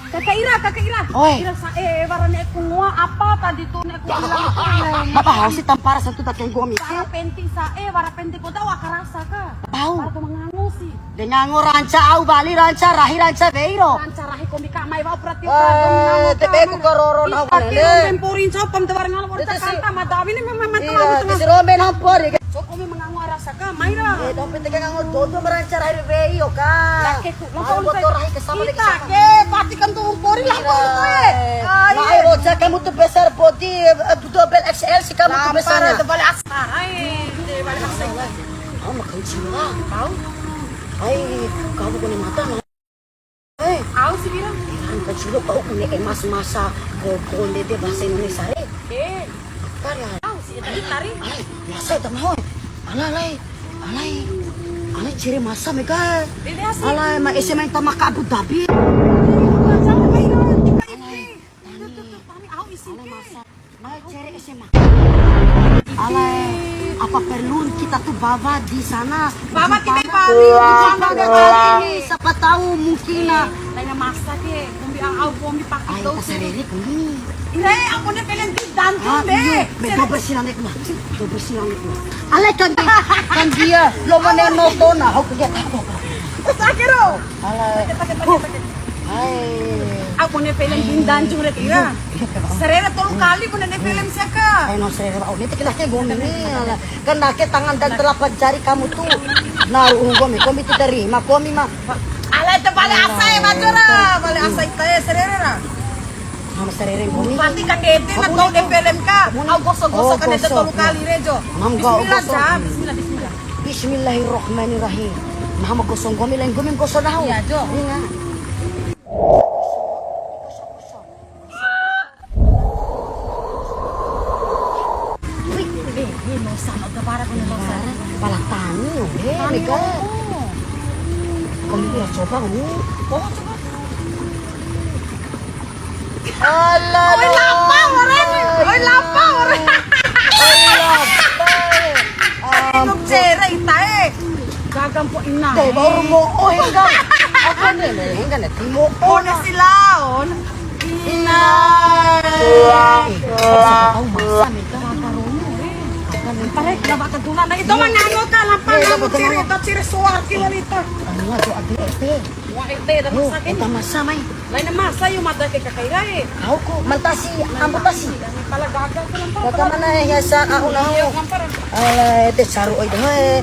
Kakak Ira. Oi. Ira sa warna eko ngua apa tadi tuh eko ilang. Apa hau si tampara satu tak yang gua mikir. Wara penti sa wara penti ko daw akarasa ka. Tahu. Para ko mangango si. Dengan ranca au bali ranca rahi ranca beiro. Rancarahi ko mika may wa prati Tepe ko kororo na Kita tempurin sa pam tawar ngal warta kanta madami ni memang Iya, di romen hampor ya. So ko mi mangango arasa ka mayra. Dompet tegang ngau dodo meranca rahi beiro ka. Laki ko lang Mau motor rahi kesama lagi kita sama. ke pati kan tumpori lah ko Ay, Roja, kamu tuh besar body, double XL sih kamu tuh besar. Para balik asar. Ay, di balik asar. Oh, makan cila. Tahu? Ay, kamu kena mata no. Eh, Au si Bira. makan cila kau punya emas masa konde dia bahasa Indonesia. Karya. Au si tari. Alay, biasa itu mah. Alay ciri masa mega. Ini asli. Alay, ma SMA yang tamak Abu Dhabi. Alay ciri SMA. Alay, apa perlu kita tuh bawa di sana? Bawa di Supaya- Bali, di sana Bawa di di Bali. Siapa tahu mungkin Tanya masa ke, kumbi ang au kumbi pakai Ay, daw si. pasarili kuni. Ini ako na kailan din danto Ah, de. iya, may double silang mo. Double silang mo. Alay kan dia, lo mana nonton na, aku lihat aku. Sakiro. Alay. Ay. Ako na kailan din danto na kaya. Sarere tolong kali ko na film siya ka. Ay, no, serena. Oh, nito kilaknya gumi ni. Kan nake tangan dan telapak jari kamu tuh. Naruh gumi terima, gumi mah. Ala ito balik asay, majora. Balik asay tayo, sarere na. Sama serering gumi. Pati ka kete na to de film ka. Au goso-goso ka na gosok. tolong kali rejo. Mangga, Bismillah gosok. jam, bismillah. Bismillahirrahmanirrahim. Nah, magosong gumi lain gumi gosong na ho. Iya, Jo. Ini nga. Ini sana udah parah ko na sana. Palang tani, mega. Kami ya coba kamu. Oh, coba. Alah, Oy, lapang orang. Oy, lapang orang. Inom cera itae. Gagang po ina. Teh baru mo oh enggak. Apa nih? Enggak nih. Timo Oh, na sila, on. Ina. Tahu masa mega karunya. Pare, laba ka tuna na ito man ano ka lampang Iya, mo betul, ciri betul. ito ciri suwar kilolita. Ano nga do adi ete. Wa ite da Oh, masakin. eta masa may. Lain na masa yung mata kay kakaira eh. Ako ko mantasi, amputasi. Pala gagang ko lang pa. Bagaimana ya sa ako na ho. Iyo, kampara. Ala ete saru oi deh.